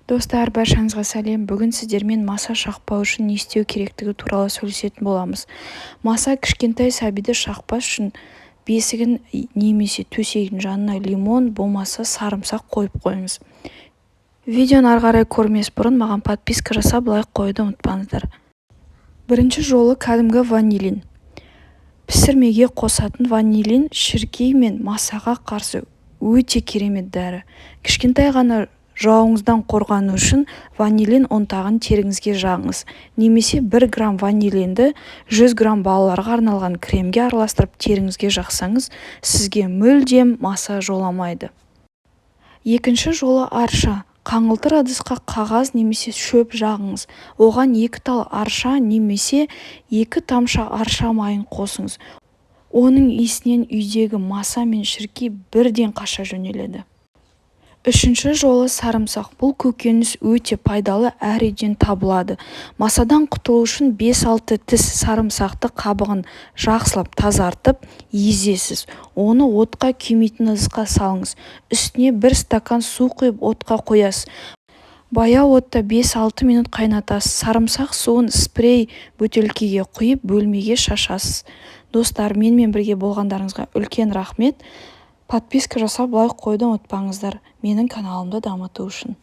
Достар, баршаңызға сәлем. Бүгін сіздермен маса шақпау үшін не істеу керектігі туралы сөйлесетін боламыз. Маса кішкентай сәбиді шақпас үшін бесігін немесе төсегін жанына лимон болмаса сарымсақ қойып қойыңыз. Видеоны ары қарай көрмес бұрын маған подписка жасап лайк қоюды ұмытпаңыздар. Бірінші жолы кәдімгі ванилин. Пісірмеге қосатын ванилин шіркей мен масаға қарсы өте керемет дәрі. Кішкентай ғана жауыңыздан қорғану үшін ванилин ұнтағын теріңізге жағыңыз. Немесе 1 грамм ванилинді 100 грамм балаларға арналған кремге араластырып теріңізге жақсаңыз, сізге мүлдем маса жоламайды. Екінші жолы арша. Қаңылтыр ыдысқа қағаз немесе шөп жағыңыз. Оған 2 тал арша немесе 2 тамшы арша майын қосыңыз. Оның иісінен үйдегі маса мен шіркей бірден қаша жөнеледі. Үшінші жолы сарымсақ. Бұл көкөніс өте пайдалы, әр үйден табылады. Масадан құтылу үшін 5-6 тіс сарымсақты қабығын жақсылап тазартып езесіз. Оны отқа күймейтін ыдысқа салыңыз. Үстіне 1 стакан су құйып отқа қоясыз. Баяу отта 5-6 минут қайнатасыз. Сарымсақ суын спрей бөтелкеге құйып бөлмеге шашасыз. Достар, менімен бірге болғандарыңызға үлкен рахмет. Подписка жасап лайк қойды ұмытпаңыздар, менің каналымды дамыту үшін.